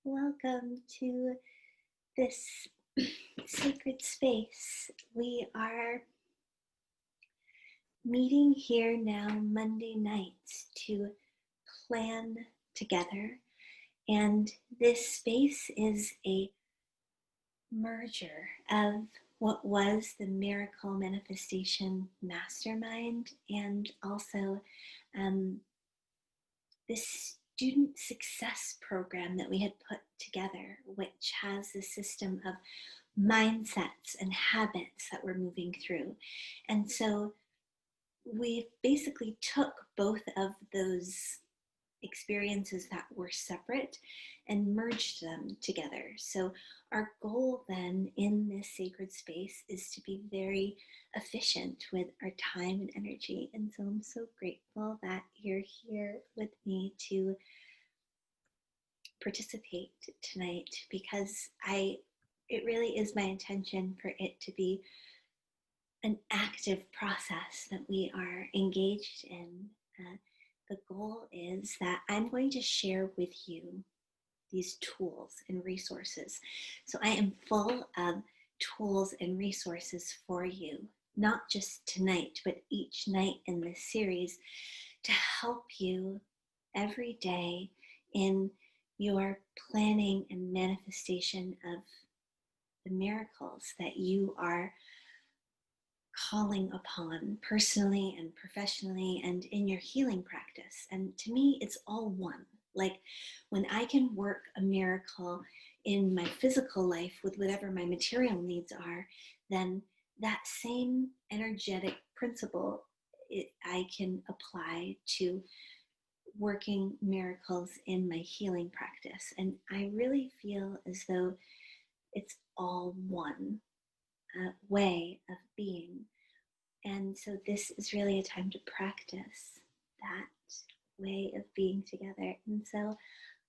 Welcome to this sacred space. We are meeting here now Monday nights to plan together, and this space is a merger of what was the Miracle Manifestation Mastermind and also um, this student success program that we had put together, which has a system of mindsets and habits that we're moving through. And so we basically took both of those experiences that were separate and merged them together. So our goal then in this sacred space is to be very efficient with our time and energy. And so I'm so grateful that you're here with me to participate tonight, because it really is my intention for it to be an active process that we are engaged in. The goal is that I'm going to share with you these tools and resources. So I am full of tools and resources for you, not just tonight, but each night in this series, to help you every day in your planning and manifestation of the miracles that you are calling upon personally and professionally and in your healing practice. And to me, it's all one. Like when I can work a miracle in my physical life with whatever my material needs are, then that same energetic principle I can apply to working miracles in my healing practice. And I really feel as though it's all one way of being. And so this is really a time to practice that way of being together. And so,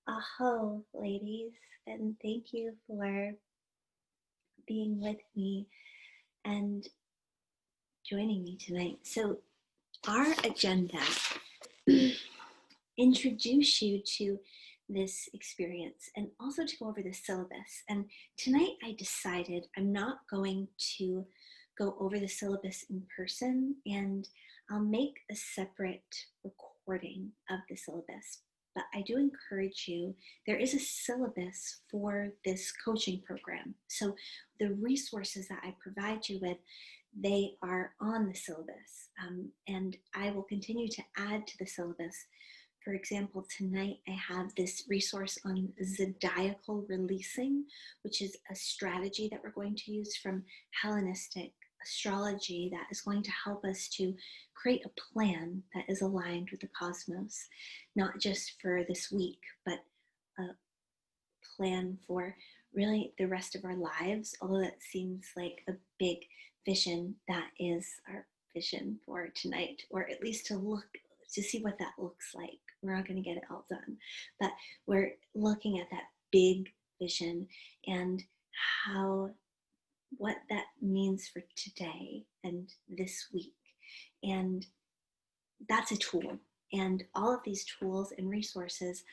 aho, ladies, and thank you for being with me and joining me tonight. So, our agenda introduce you to this experience and also to go over the syllabus. And tonight I decided I'm not going to go over the syllabus in person, and I'll make a separate recording of the syllabus. But I do encourage you, there is a syllabus for this coaching program. So the resources that I provide you with, they are on the syllabus. And I will continue to add to the syllabus. For example, tonight I have this resource on zodiacal releasing, which is a strategy that we're going to use from Hellenistic astrology that is going to help us to create a plan that is aligned with the cosmos, not just for this week, but a plan for really the rest of our lives, although that seems like a big vision. That is our vision for tonight, or at least to see what that looks like. We're not going to get it all done, but we're looking at that big vision and what that means for today and this week. And that's a tool. And all of these tools and resources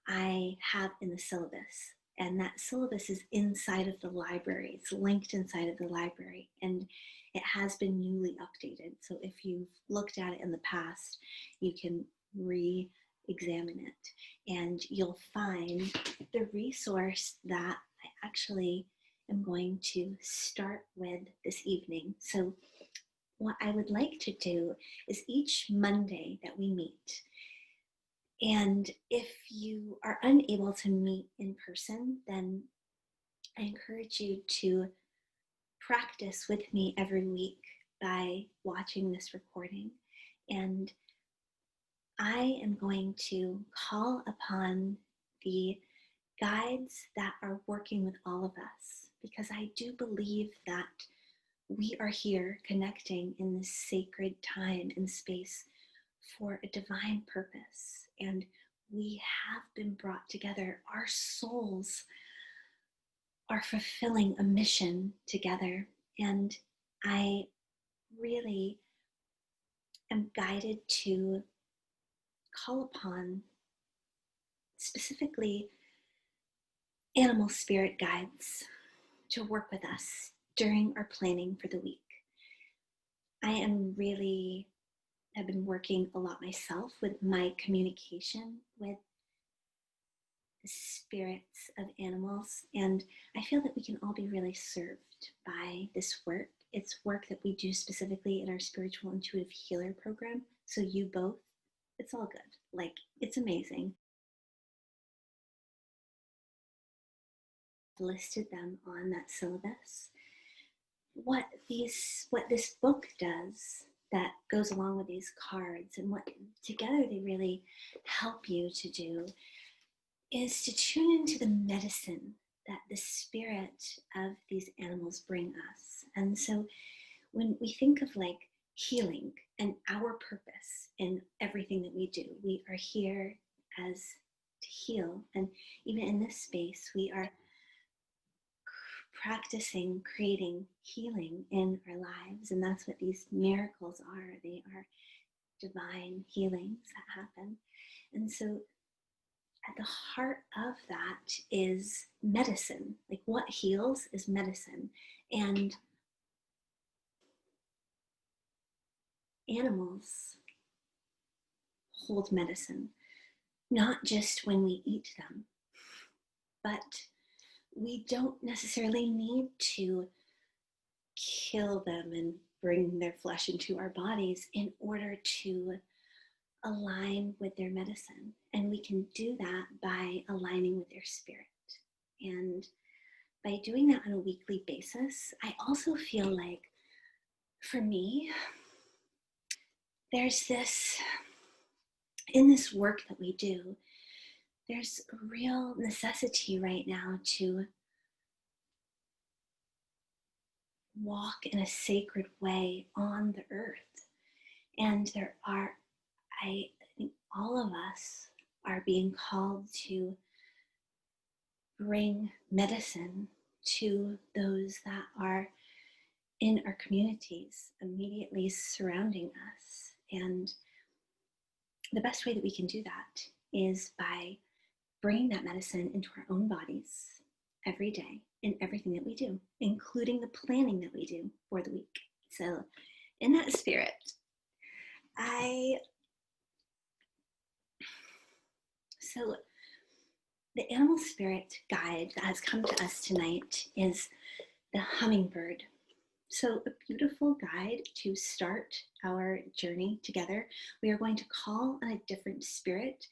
I have in the syllabus. And that syllabus is inside of the library. It's linked inside of the library. And it has been newly updated. So if you've looked at it in the past, you can re-examine it. And you'll find the resource that I actually am going to start with this evening. So what I would like to do is each Monday that we meet, and if you are unable to meet in person, then I encourage you to practice with me every week by watching this recording. And I am going to call upon the guides that are working with all of us, because I do believe that we are here connecting in this sacred time and space for a divine purpose. And we have been brought together. Our souls are fulfilling a mission together. And I really am guided to call upon specifically animal spirit guides to work with us during our planning for the week. I have been working a lot myself with my communication with the spirits of animals, and I feel that we can all be really served by this work. It's work that we do specifically in our spiritual intuitive healer program. So you both, it's all good. Like, it's amazing. Listed them on that syllabus. What this book does that goes along with these cards, and what together they really help you to do, is to tune into the medicine that the spirit of these animals bring us. And so when we think of like healing and our purpose in everything that we do, we are here as to heal. And even in this space, we are practicing creating healing in our lives. And that's what these miracles are. They are divine healings that happen. And so at the heart of that is medicine. Like, what heals is medicine. And animals hold medicine, not just when we eat them, but we don't necessarily need to kill them and bring their flesh into our bodies in order to align with their medicine. And we can do that by aligning with their spirit. And by doing that on a weekly basis, I also feel like, for me, there's this, in this work that we do, there's a real necessity right now to walk in a sacred way on the earth. And I think all of us are being called to bring medicine to those that are in our communities immediately surrounding us. And the best way that we can do that is by bringing that medicine into our own bodies every day in everything that we do, including the planning that we do for the week. So in that spirit, so the animal spirit guide that has come to us tonight is the hummingbird. So a beautiful guide to start our journey together. We are going to call on a different spirit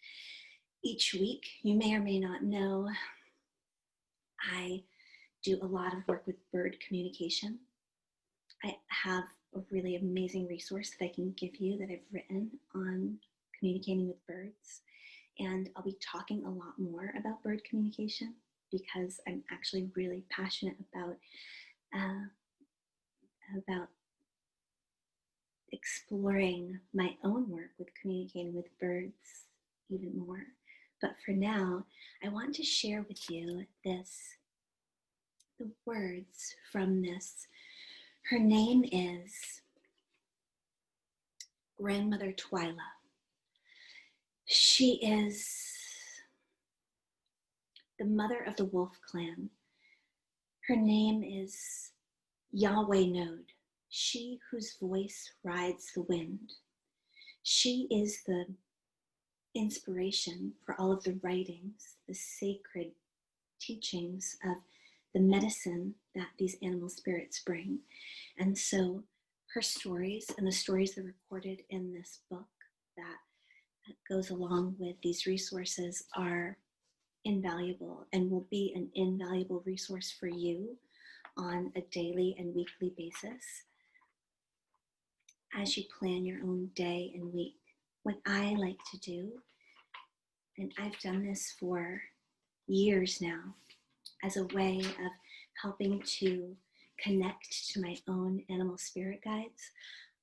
each week. You may or may not know, I do a lot of work with bird communication. I have a really amazing resource that I can give you that I've written on communicating with birds. And I'll be talking a lot more about bird communication because I'm actually really passionate about exploring my own work with communicating with birds even more. But for now, I want to share with you the words from this. Her name is Grandmother Twyla. She is the mother of the Wolf Clan. Her name is Yahweh Node, she whose voice rides the wind. She is the inspiration for all of the writings, the sacred teachings of the medicine that these animal spirits bring. And so her stories and the stories that are recorded in this book that goes along with these resources are invaluable and will be an invaluable resource for you on a daily and weekly basis as you plan your own day and week. What I like to do, and I've done this for years now, as a way of helping to connect to my own animal spirit guides,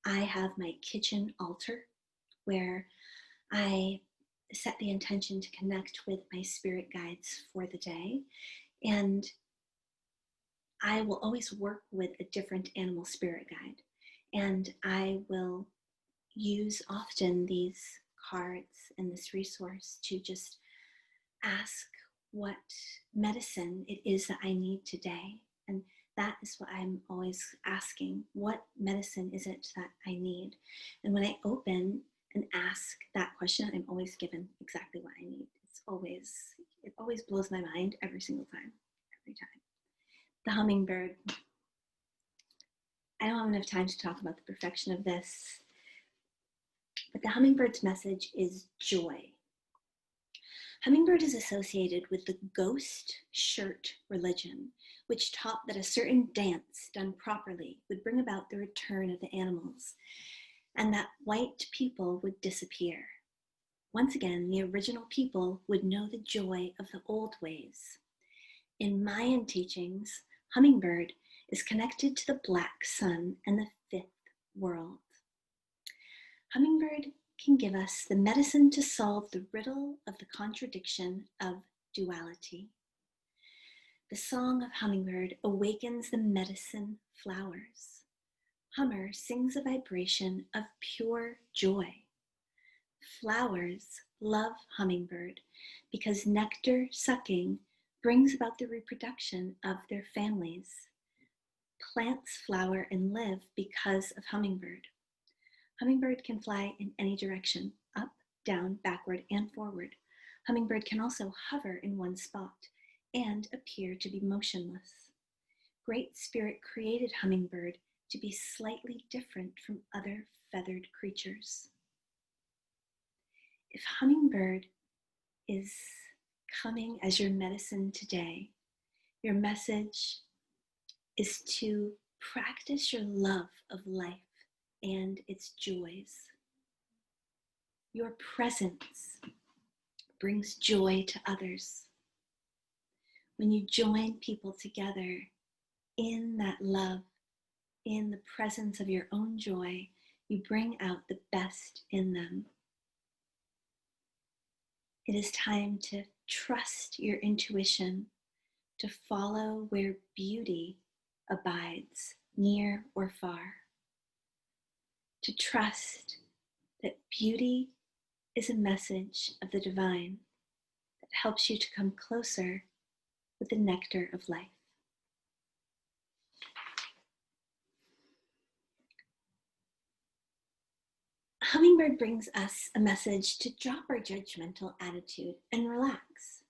I have my kitchen altar where I set the intention to connect with my spirit guides for the day. And I will always work with a different animal spirit guide. And I will use often these cards and this resource to just ask what medicine it is that I need today. And that is what I'm always asking. What medicine is it that I need? And when I open and ask that question, I'm always given exactly what I need. It always blows my mind every single time, every time. The hummingbird. I don't have enough time to talk about the perfection of this, but the hummingbird's message is joy. Hummingbird is associated with the ghost shirt religion, which taught that a certain dance done properly would bring about the return of the animals, and that white people would disappear. Once again, the original people would know the joy of the old ways. In Mayan teachings, hummingbird is connected to the black sun and the fifth world. Hummingbird can give us the medicine to solve the riddle of the contradiction of duality. The song of hummingbird awakens the medicine flowers. Hummer sings a vibration of pure joy. Flowers love hummingbird because nectar sucking brings about the reproduction of their families. Plants flower and live because of hummingbird. Hummingbird can fly in any direction, up, down, backward, and forward. Hummingbird can also hover in one spot and appear to be motionless. Great Spirit created hummingbird to be slightly different from other feathered creatures. If hummingbird is coming as your medicine today, your message is to practice your love of life and its joys. Your presence brings joy to others. When you join people together in that love, in the presence of your own joy, you bring out the best in them. It is time to trust your intuition, to follow where beauty abides, near or far. To trust that beauty is a message of the divine that helps you to come closer with the nectar of life. Hummingbird brings us a message to drop our judgmental attitude and relax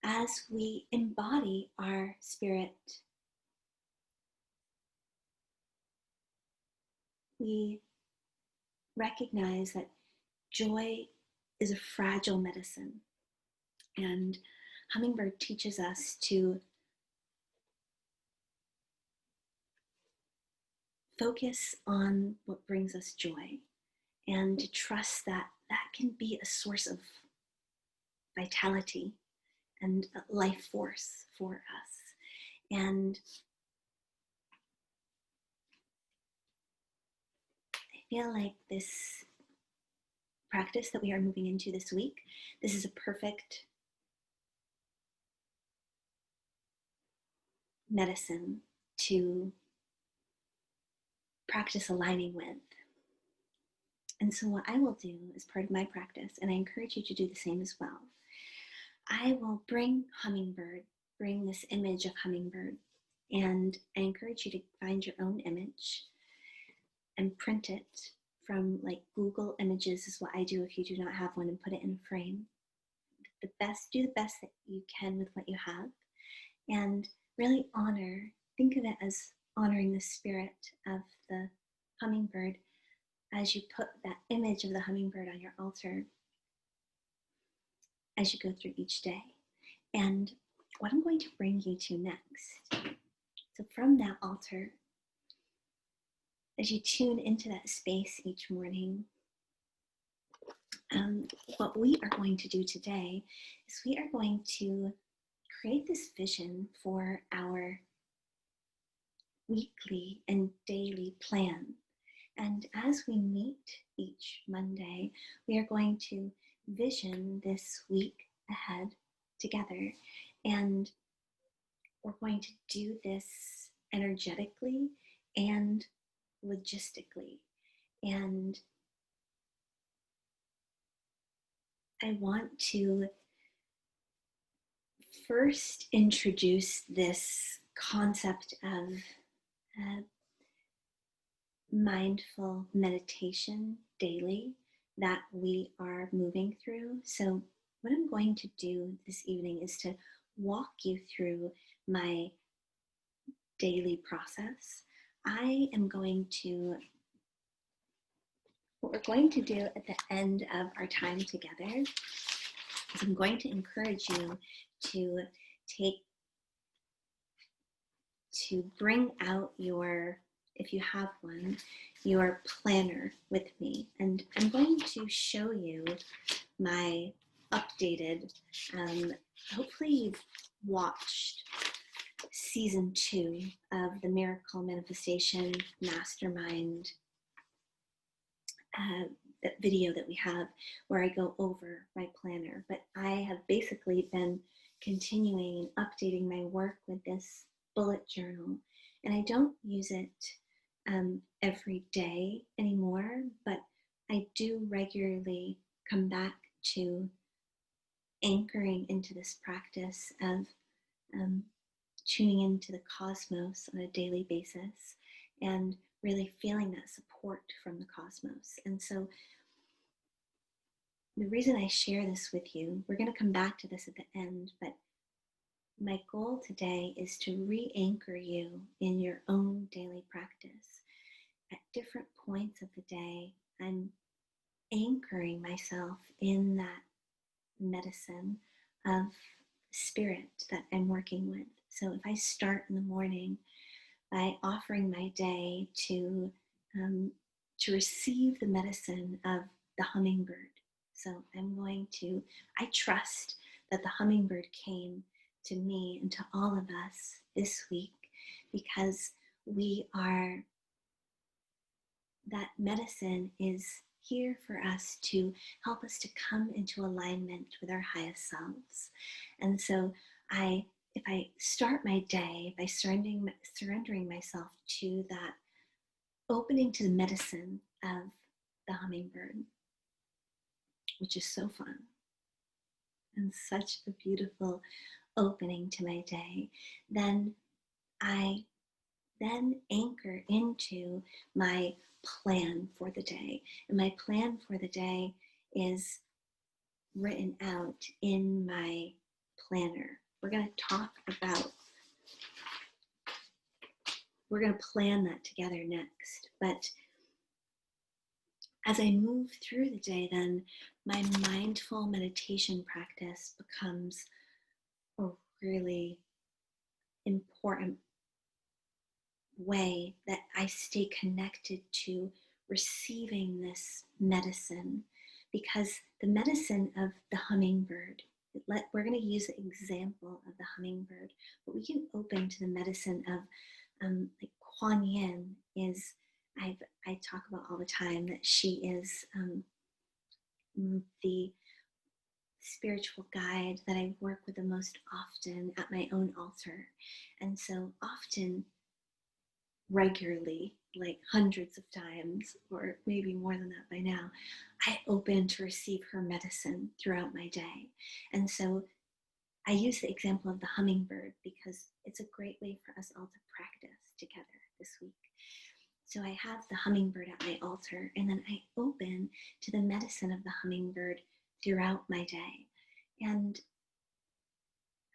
as we embody our spirit. We recognize that joy is a fragile medicine, and Hummingbird teaches us to focus on what brings us joy and to trust that that can be a source of vitality and life force for us. And I feel like this practice that we are moving into this week, this is a perfect medicine to practice aligning with. And so what I will do as part of my practice, and I encourage you to do the same as well, I will bring hummingbird, bring this image of hummingbird, and I encourage you to find your own image and print it from like Google Images is what I do if you do not have one, and put it in a frame. Do the best that you can with what you have, and really think of it as honoring the spirit of the hummingbird as you put that image of the hummingbird on your altar as you go through each day. And what I'm going to bring you to next, so from that altar, as you tune into that space each morning, what we are going to do today is we are going to create this vision for our weekly and daily plan. And as we meet each Monday, we are going to vision this week ahead together. And we're going to do this energetically and logistically. And I want to first introduce this concept of mindful meditation daily that we are moving through. So, what I'm going to do this evening is to walk you through my daily process. I am going to, what we're going to do at the end of our time together is I'm going to encourage you to bring out your, if you have one, your planner with me. And I'm going to show you my updated, hopefully you've watched season 2 of the Miracle Manifestation Mastermind video that we have, where I go over my planner. But I have basically been continuing and updating my work with this bullet journal, and I don't use it every day anymore, but I do regularly come back to anchoring into this practice of tuning into the cosmos on a daily basis and really feeling that support from the cosmos. And so the reason I share this with you, we're going to come back to this at the end, but my goal today is to re-anchor you in your own daily practice. At different points of the day, I'm anchoring myself in that medicine of spirit that I'm working with. So if I start in the morning by offering my day to receive the medicine of the hummingbird. So I trust that the hummingbird came to me and to all of us this week because that medicine is here for us to help us to come into alignment with our highest selves. And so if I start my day by surrendering myself to that, opening to the medicine of the hummingbird, which is so fun and such a beautiful opening to my day, then I anchor into my plan for the day. And my plan for the day is written out in my planner. We're going to plan that together next. But as I move through the day, then my mindful meditation practice becomes a really important way that I stay connected to receiving this medicine, because the medicine of the hummingbird, we're going to use the example of the hummingbird, but we can open to the medicine of like Kuan Yin is, I talk about all the time that she is the spiritual guide that I work with the most often at my own altar. And so often, regularly, like hundreds of times, or maybe more than that by now, I open to receive her medicine throughout my day. And so I use the example of the hummingbird because it's a great way for us all to practice together this week. So I have the hummingbird at my altar, and then I open to the medicine of the hummingbird throughout my day. And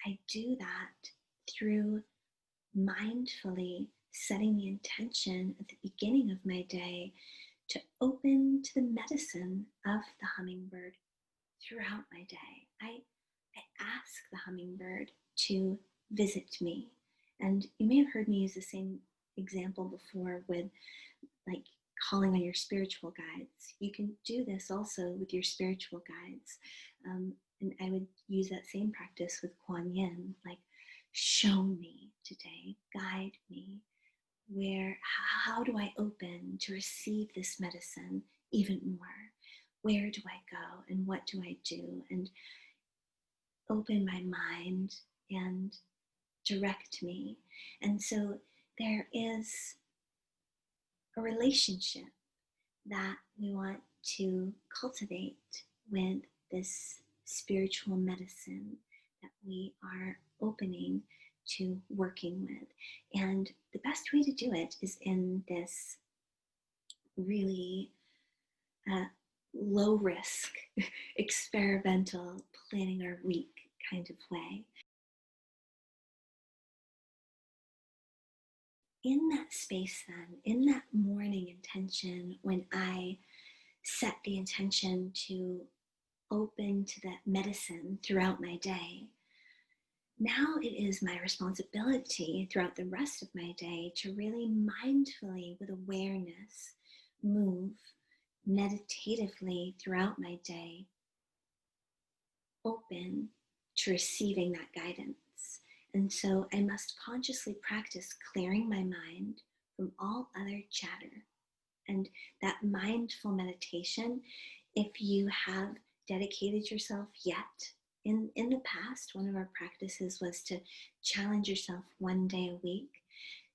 I do that through mindfully setting the intention at the beginning of my day to open to the medicine of the hummingbird throughout my day. I ask the hummingbird to visit me. And you may have heard me use the same example before with like calling on your spiritual guides. You can do this also with your spiritual guides. And I would use that same practice with Kuan Yin, like, show me today, guide me. How do I open to receive this medicine even more? Where do I go and what do I do? And open my mind and direct me. And so there is a relationship that we want to cultivate with this spiritual medicine that we are opening to working with. And the best way to do it is in this really uh, low risk, experimental, planning our week kind of way. In that space, then, in that morning intention, when I set the intention to open to that medicine throughout my day, now it is my responsibility throughout the rest of my day to really mindfully, with awareness, move meditatively throughout my day, open to receiving that guidance. And so I must consciously practice clearing my mind from all other chatter. And that mindful meditation, if you have dedicated yourself yet, in the past, one of our practices was to challenge yourself one day a week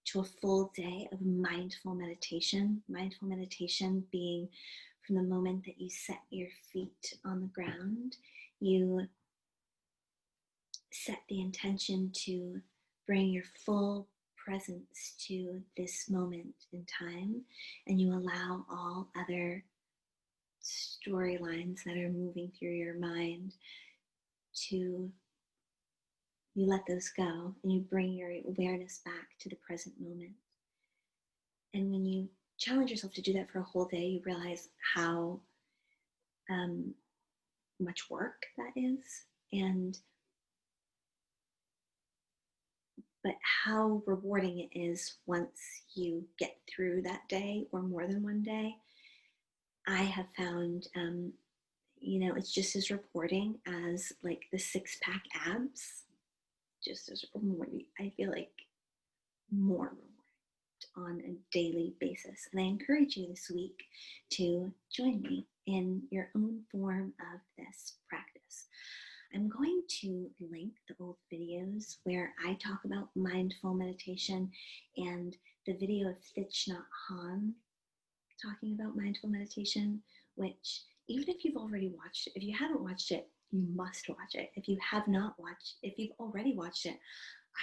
to a full day of mindful meditation. Mindful meditation being from the moment that you set your feet on the ground, you set the intention to bring your full presence to this moment in time, and you allow all other storylines that are moving through your mind to, you let those go and you bring your awareness back to the present moment. And when you challenge yourself to do that for a whole day, you realize how much work that is, and but how rewarding it is once you get through that day or more than one day. I have found, it's just as rewarding as like the 6-pack abs, just as rewarding. I feel like more rewarding on a daily basis. And I encourage you this week to join me in your own form of this practice. I'm going to link the old videos where I talk about mindful meditation and the video of Thich Nhat Hanh talking about mindful meditation, which even if you've already watched it, if you haven't watched it, you must watch it. If you have not watched, if you've already watched it,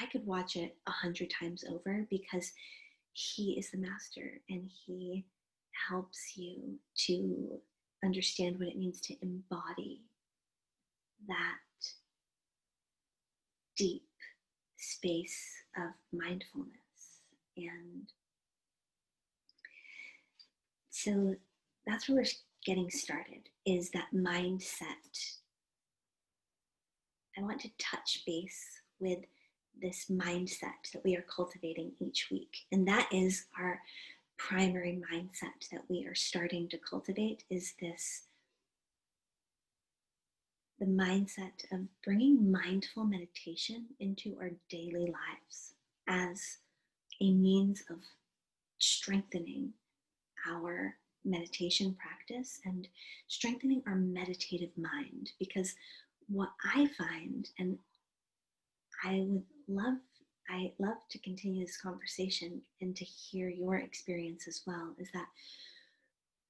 I could watch it 100 times over because he is the master and he helps you to understand what it means to embody that deep space of mindfulness. And so that's where we're getting started, is that mindset. I want to touch base with this mindset that we are cultivating each week. And that is our primary mindset that we are starting to cultivate, is this, the mindset of bringing mindful meditation into our daily lives as a means of strengthening our meditation practice and strengthening our meditative mind. Because what I find, and I love to continue this conversation and to hear your experience as well, is that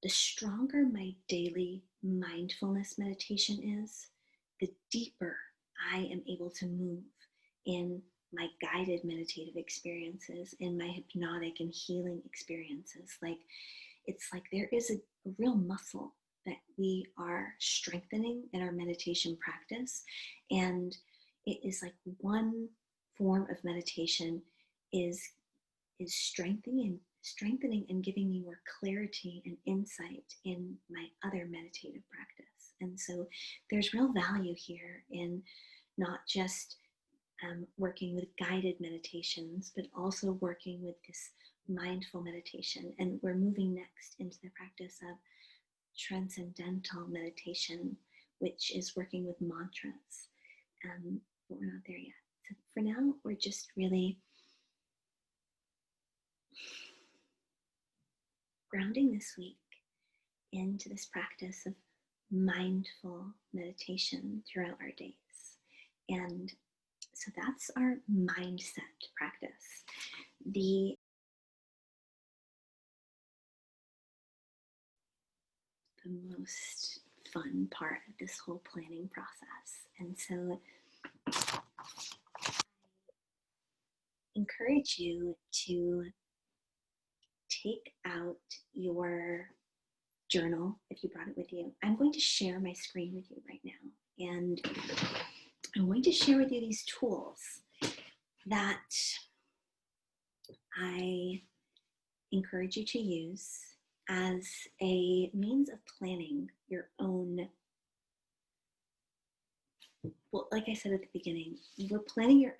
the stronger my daily mindfulness meditation is, the deeper I am able to move in my guided meditative experiences, in my hypnotic and healing experiences. Like, it's like there is a real muscle that we are strengthening in our meditation practice. And it is like one form of meditation is strengthening and giving me more clarity and insight in my other meditative practice. And so there's real value here in not just working with guided meditations, but also working with this mindful meditation. And we're moving next into the practice of transcendental meditation, which is working with mantras. But we're not there yet. So for now, we're just really grounding this week into this practice of mindful meditation throughout our days. And so that's our mindset practice. The most fun part of this whole planning process. And so encourage you to take out your journal if you brought it with you. I'm going to share my screen with you right now, and I'm going to share with you these tools that I encourage you to use as a means of planning your own. Well, like I said at the beginning, we're planning your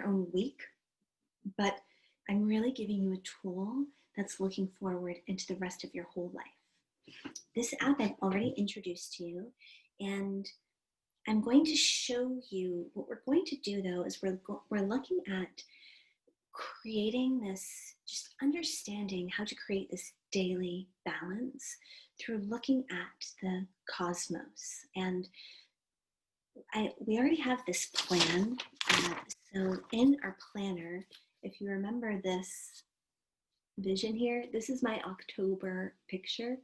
own week, but I'm really giving you a tool that's looking forward into the rest of your whole life. This app I've already introduced to you, and I'm going to show you what we're going to do though is we're looking at creating this, just understanding how to create this daily balance through looking at the cosmos. And we already have this plan. So in our planner, if you remember this vision here, this is my October picture,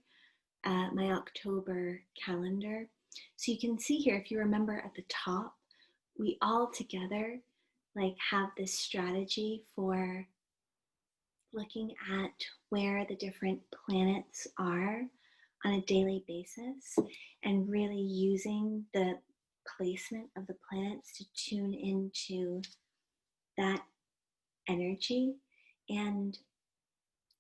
my October calendar. So you can see here, if you remember at the top, we all together have this strategy for looking at where the different planets are on a daily basis and really using the placement of the planets to tune into that energy. And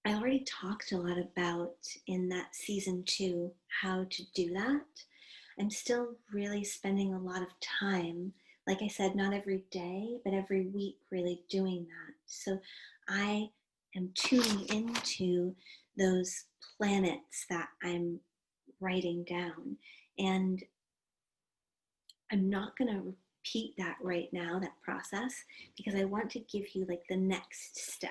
I already talked a lot about in that season 2 how to do that. I'm still really spending a lot of time, like I said, not every day, but every week really doing that. So I am tuning into those planets that I'm writing down. And I'm not going to repeat that right now, that process, because I want to give you the next step.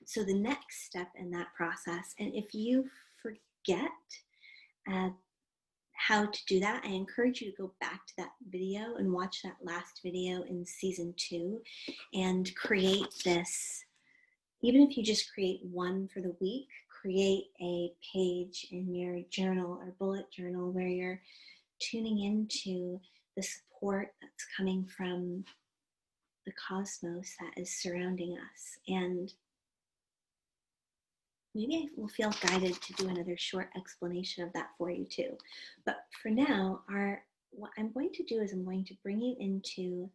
So the next step in that process, and if you forget how to do that, I encourage you to go back to that video and watch that last video in season 2 and create this. Even if you just create one for the week, create a page in your journal or bullet journal where you're tuning into the support that's coming from the cosmos that is surrounding us. And maybe I will feel guided to do another short explanation of that for you too. But for now, what I'm going to do is I'm going to bring you into,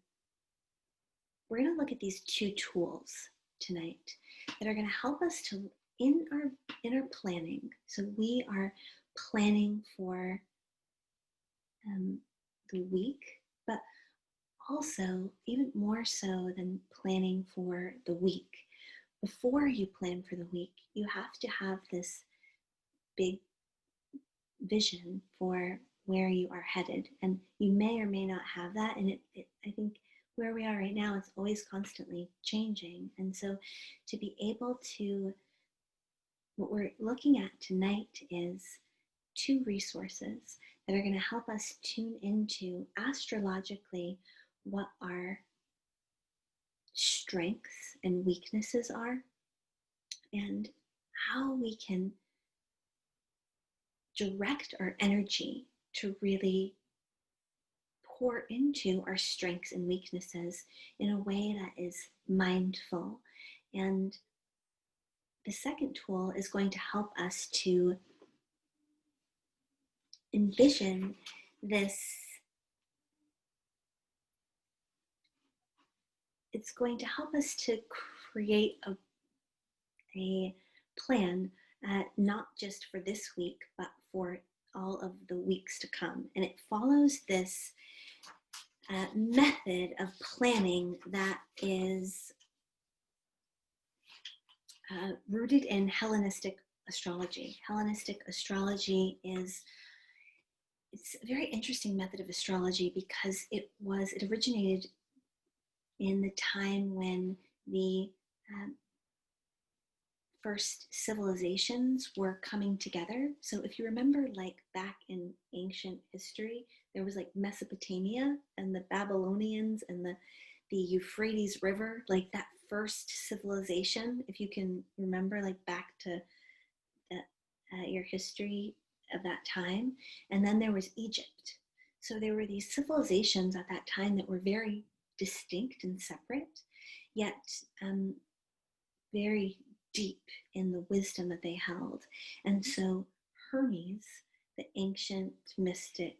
we're going to look at these 2 tools tonight that are going to help us to, in our planning. So we are planning for the week, but also even more so than planning for the week. Before you plan for the week, you have to have this big vision for where you are headed. And you may or may not have that. And I think where we are right now, it's always constantly changing. And so to be able to, what we're looking at tonight is 2 resources that are going to help us tune into astrologically what our strengths and weaknesses are and how we can direct our energy to really pour into our strengths and weaknesses in a way that is mindful. And the second tool is going to help us to envision this. It's going to help us to create a plan, not just for this week, but for all of the weeks to come. And it follows this method of planning that is rooted in Hellenistic astrology. Hellenistic astrology it's a very interesting method of astrology because it originated in the time when the first civilizations were coming together. So if you remember, back in ancient history, there was Mesopotamia and the Babylonians and the Euphrates River, that first civilization, if you can remember, back to your history of that time. And then there was Egypt. So there were these civilizations at that time that were very distinct and separate, yet very deep in the wisdom that they held. And so Hermes, the ancient mystic,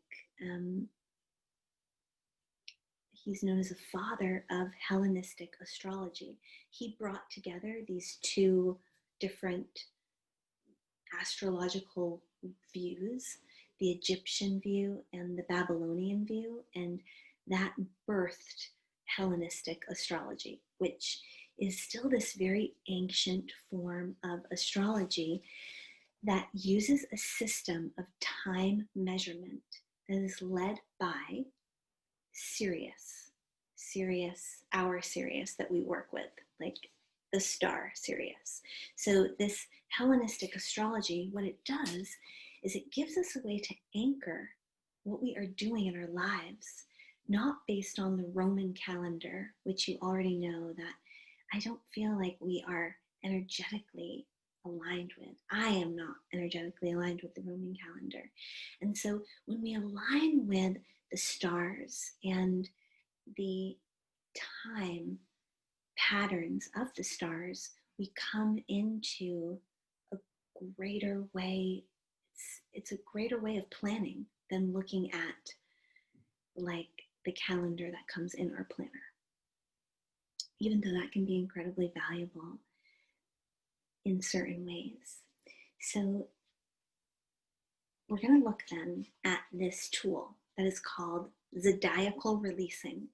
he's known as the father of Hellenistic astrology. He brought together these two different astrological views, the Egyptian view and the Babylonian view, and that birthed Hellenistic astrology, which is still this very ancient form of astrology that uses a system of time measurement that is led by Sirius, our Sirius that we work with, like the star Sirius. So this Hellenistic astrology, what it does is it gives us a way to anchor what we are doing in our lives, not based on the Roman calendar, which you already know that I don't feel like we are energetically aligned with. I am not energetically aligned with the Roman calendar. And so when we align with the stars and the time patterns of the stars, we come into a greater way. It's a greater way of planning than looking at like the calendar that comes in our planner, even though that can be incredibly valuable in certain ways. So we're going to look then at this tool that is called zodiacal releasing.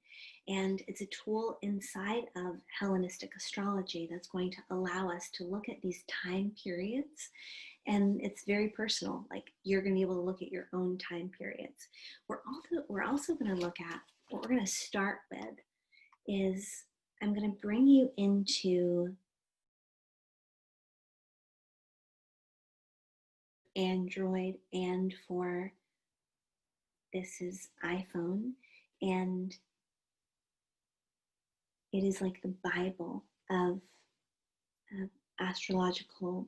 And it's a tool inside of Hellenistic astrology that's going to allow us to look at these time periods. And it's very personal. Like you're going to be able to look at your own time periods. We're also going to look at what we're going to start with is I'm going to bring you into Android and for this is iPhone, and it is like the Bible of astrological.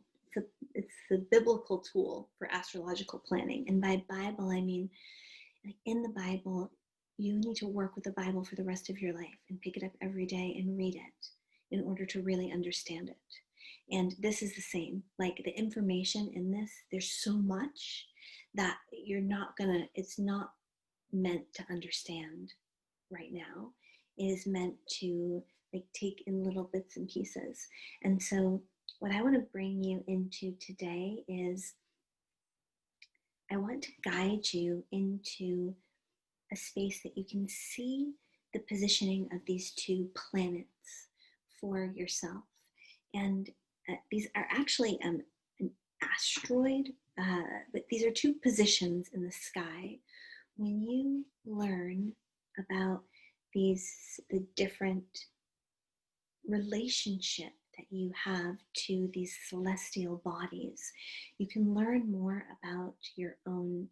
It's the biblical tool for astrological planning. And by Bible, I mean like in the Bible, you need to work with the Bible for the rest of your life and pick it up every day and read it in order to really understand it. And this is the same. Like the information in this, there's so much that it's not meant to understand right now. It is meant to like take in little bits and pieces. And so what I want to bring you into today is I want to guide you into a space that you can see the positioning of these two planets for yourself. And these are actually an asteroid, but these are two positions in the sky. When you learn about the different relationship that you have to these celestial bodies, you can learn more about your own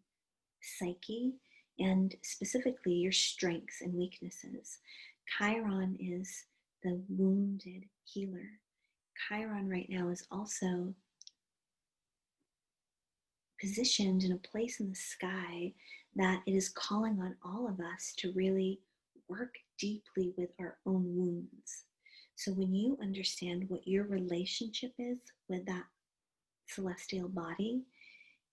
psyche and specifically your strengths and weaknesses. Chiron is the wounded healer. Chiron right now is also positioned in a place in the sky that it is calling on all of us to really work deeply with our own wounds. So when you understand what your relationship is with that celestial body,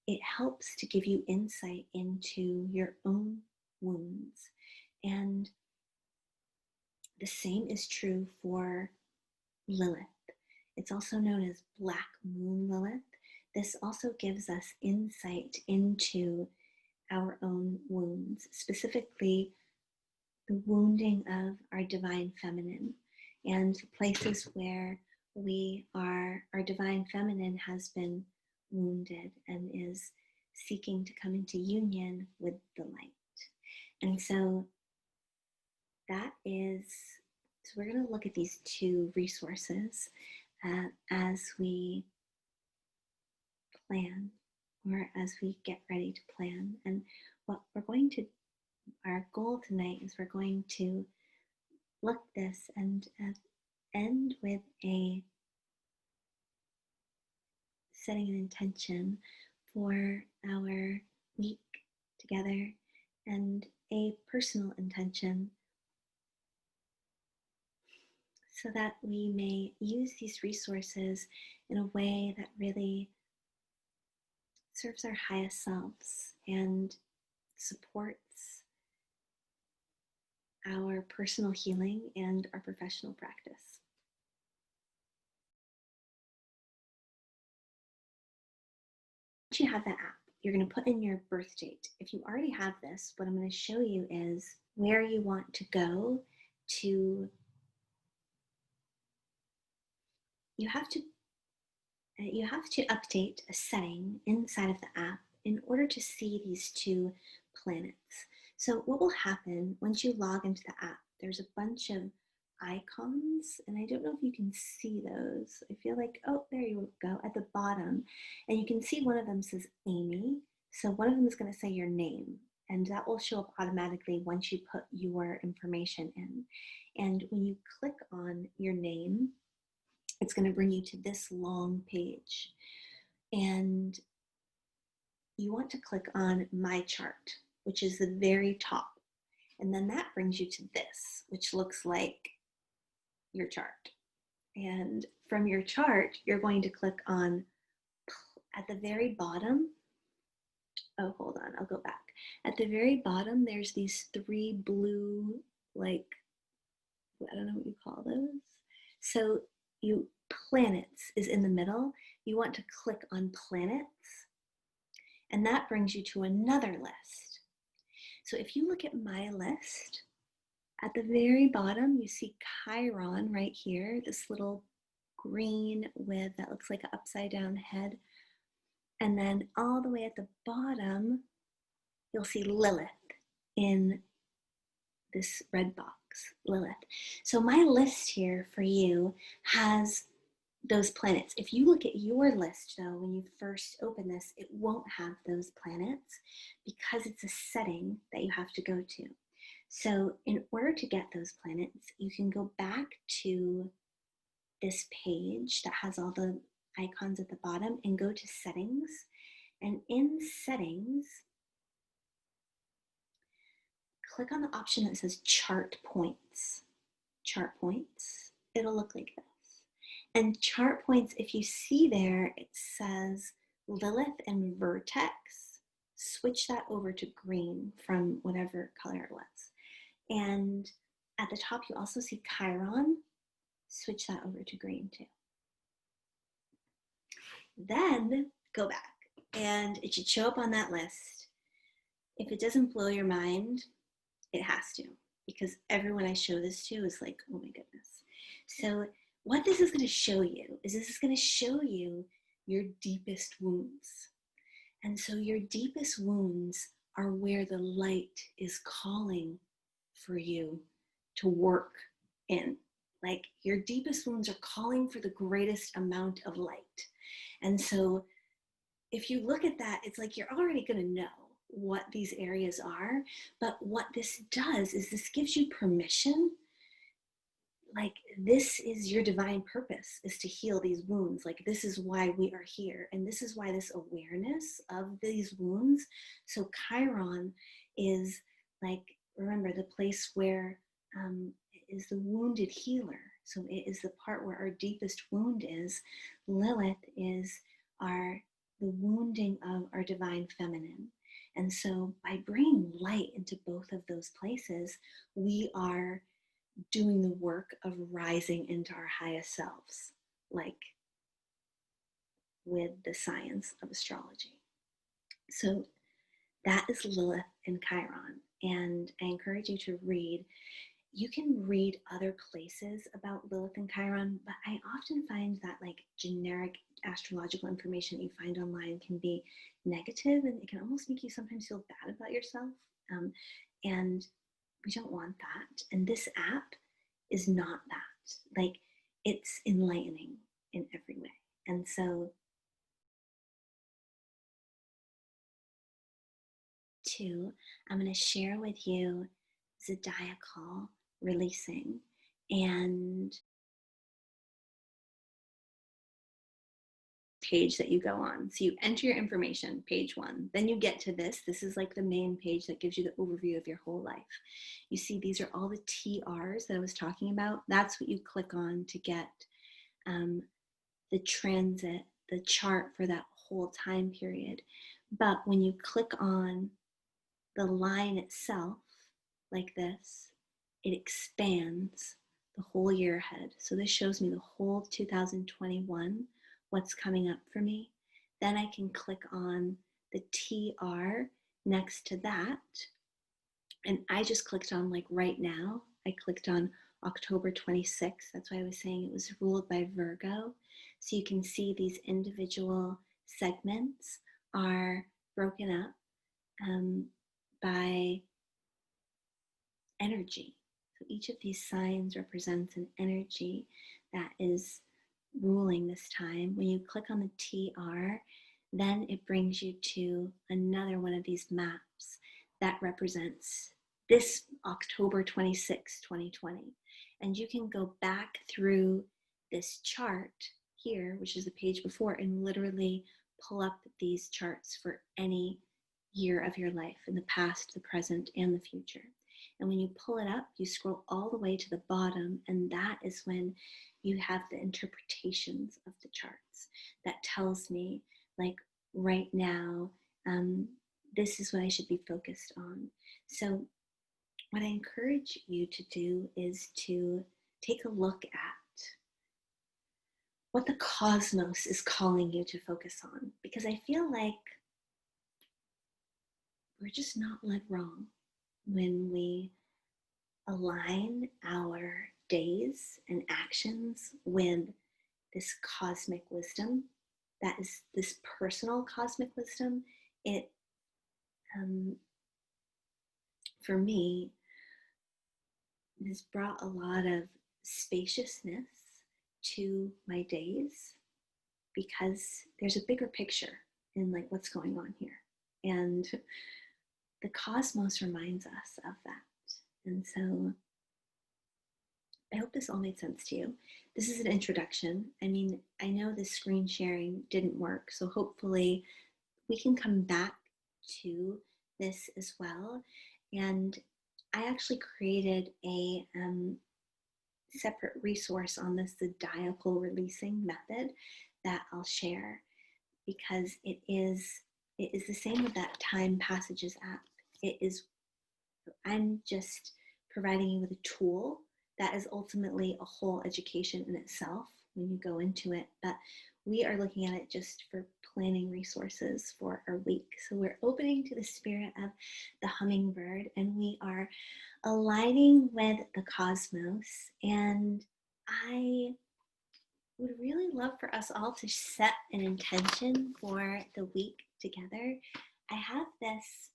it helps to give you insight into your own wounds. And the same is true for Lilith. It's also known as Black Moon Lilith. This also gives us insight into our own wounds, specifically the wounding of our divine feminine and the places where our divine feminine has been wounded and is seeking to come into union with the light. And so we're going to look at these two resources as we plan or as we get ready to plan. And our goal tonight is we're going to look this and end with setting an intention for our week together and a personal intention, so that we may use these resources in a way that really serves our highest selves and supports our personal healing and our professional practice. Once you have that app, you're going to put in your birth date. If you already have this, what I'm going to show you is where you want to go to. You have to update a setting inside of the app in order to see these two planets. So what will happen once you log into the app, there's a bunch of icons, and I don't know if you can see those. I feel like, oh, there you go at the bottom. And you can see one of them says Amy. So one of them is going to say your name, and that will show up automatically once you put your information in. And when you click on your name, it's going to bring you to this long page. And you want to click on My Chart, which is the very top. And then that brings you to this, which looks like your chart. And from your chart, you're going to click on, at the very bottom, oh, hold on, I'll go back. At the very bottom, there's these three blue, like, I don't know what you call those. So planets is in the middle. You want to click on planets, and that brings you to another list. So if you look at my list, at the very bottom, you see Chiron right here, this little green with that looks like an upside down head. And then all the way at the bottom, you'll see Lilith in this red box, Lilith. So my list here for you has those planets. If you look at your list though, when you first open this, it won't have those planets because it's a setting that you have to go to. So in order to get those planets, you can go back to this page that has all the icons at the bottom and go to settings. And in settings, click on the option that says chart points. Chart points, it'll look like this. And chart points, if you see there, it says Lilith and Vertex. Switch that over to green from whatever color it was. And at the top, you also see Chiron. Switch that over to green too. Then go back and it should show up on that list. If it doesn't blow your mind, it has to, because everyone I show this to is like, oh my goodness. So what this is going to show you is this is going to show you your deepest wounds. And so your deepest wounds are where the light is calling for you to work in. Like your deepest wounds are calling for the greatest amount of light. And so if you look at that, it's like you're already going to know what these areas are. But what this does is this gives you permission. Like this is your divine purpose, is to heal these wounds. Like this is why we are here. And this is why this awareness of these wounds. So Chiron is like, remember, the place where is the wounded healer. So it is the part where our deepest wound is. Lilith is the wounding of our divine feminine. And so by bringing light into both of those places, we are doing the work of rising into our highest selves, like with the science of astrology. So that is Lilith and Chiron. And I encourage you to read. You can read other places about Lilith and Chiron, but I often find that like generic astrological information you find online can be negative, and it can almost make you sometimes feel bad about yourself. And we don't want that. And this app is not that. Like it's enlightening in every way. And so two, I'm going to share with you zodiacal releasing. And page that you go on. So you enter your information, page 1. Then you get to this. This is like the main page that gives you the overview of your whole life. You see, these are all the TRs that I was talking about. That's what you click on to get the transit, the chart for that whole time period. But when you click on the line itself, like this, it expands the whole year ahead. So this shows me the whole 2021, what's coming up for me. Then I can click on the TR next to that. And I just clicked on, like right now, I clicked on October 26th. That's why I was saying it was ruled by Virgo. So you can see these individual segments are broken up by energy. So each of these signs represents an energy that is ruling this time. When you click on the TR, then it brings you to another one of these maps that represents this October 26, 2020. And you can go back through this chart here, which is the page before, and literally pull up these charts for any year of your life, in the past, the present, and the future. And when you pull it up, you scroll all the way to the bottom, and that is when you have the interpretations of the charts that tells me, like right now, this is what I should be focused on. So what I encourage you to do is to take a look at what the cosmos is calling you to focus on, because I feel like we're just not led wrong when we align our days and actions with this cosmic wisdom. That is this personal cosmic wisdom. It, for me, has brought a lot of spaciousness to my days, because there's a bigger picture in like what's going on here. And the cosmos reminds us of that. And so I hope this all made sense to you. This is an introduction. I mean, I know this screen sharing didn't work, so hopefully we can come back to this as well. And I actually created a separate resource on this zodiacal releasing method that I'll share, because it is the same with that Time Passages app. I'm just providing you with a tool that is ultimately a whole education in itself when you go into it, but we are looking at it just for planning resources for our week. So we're opening to the spirit of the hummingbird, and we are aligning with the cosmos. And I would really love for us all to set an intention for the week together. I have this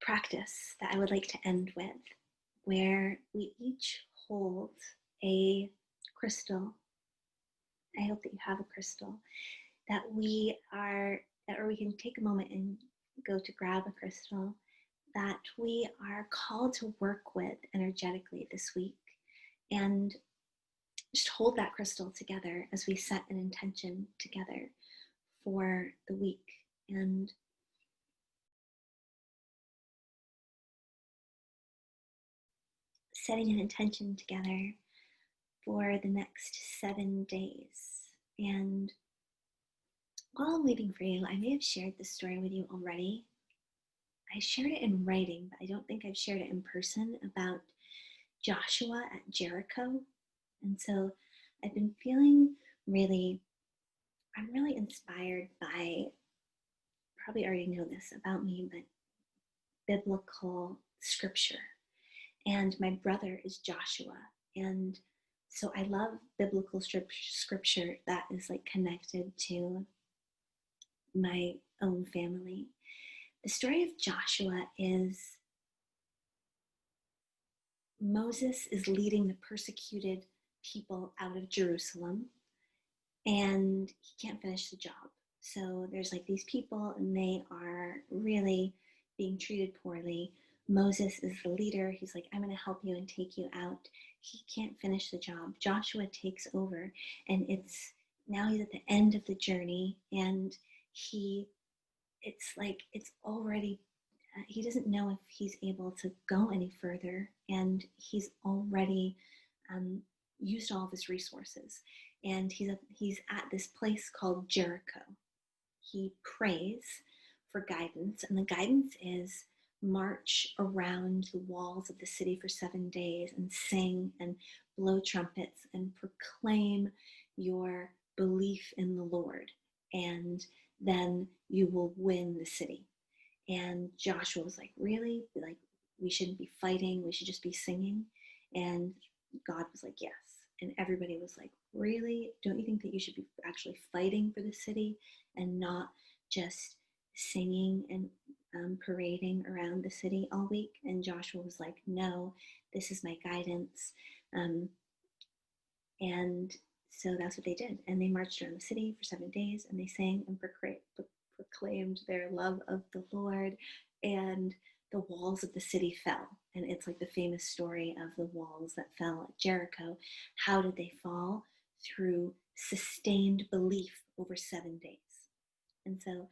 practice that I would like to end with, where we each hold a crystal. I hope that you have a crystal, that we can take a moment and go to grab a crystal that we are called to work with energetically this week, and just hold that crystal together as we set an intention together for the week. And setting an intention together for the next 7 days. And while I'm waiting for you, I may have shared this story with you already. I shared it in writing, but I don't think I've shared it in person, about Joshua at Jericho. And so I've been feeling I'm really inspired by, probably already know this about me, but biblical scripture. And my brother is Joshua. And so I love biblical scripture that is like connected to my own family. The story of Joshua is Moses is leading the persecuted people out of Jerusalem, and he can't finish the job. So there's like these people, and they are really being treated poorly. Moses is the leader. He's like, I'm going to help you and take you out. He can't finish the job. Joshua takes over, and it's now he's at the end of the journey, and he it's like it's already he doesn't know if he's able to go any further, and he's already um, used all of his resources, and he's at this place called Jericho. He prays for guidance, and the guidance is march around the walls of the city for 7 days and sing and blow trumpets and proclaim your belief in the Lord, and then you will win the city. And Joshua was like, really? Like, we shouldn't be fighting, we should just be singing? And God was like, yes. And everybody was like, really? Don't you think that you should be actually fighting for the city and not just singing and parading around the city all week? And Joshua was like, no, this is my guidance. Um, and so that's what they did. And they marched around the city for 7 days, and they sang and proclaimed their love of the Lord. And the walls of the city fell. And it's like the famous story of the walls that fell at Jericho. How did they fall? Through sustained belief over 7 days. And so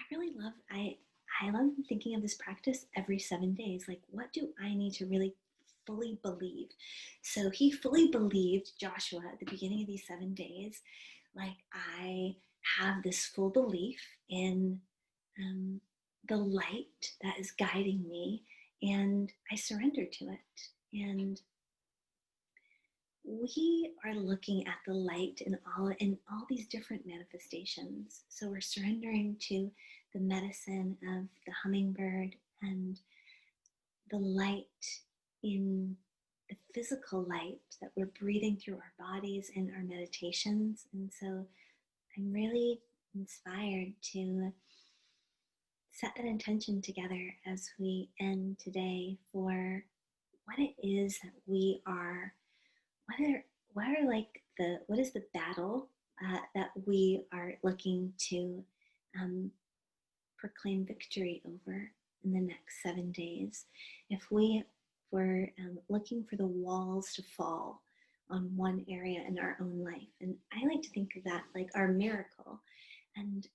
I love thinking of this practice every 7 days. Like, what do I need to really fully believe? So he fully believed, Joshua, at the beginning of these 7 days. Like, I have this full belief in um, the light that is guiding me, and I surrender to it. And we are looking at the light in all these different manifestations. So we're surrendering to the medicine of the hummingbird and the light in the physical light that we're breathing through our bodies in our meditations. And so I'm really inspired to set that intention together as we end today for what it is that we are, what is the battle that we are looking to um, proclaim victory over in the next 7 days. If we were looking for the walls to fall on one area in our own life, and I like to think of that like our miracle, and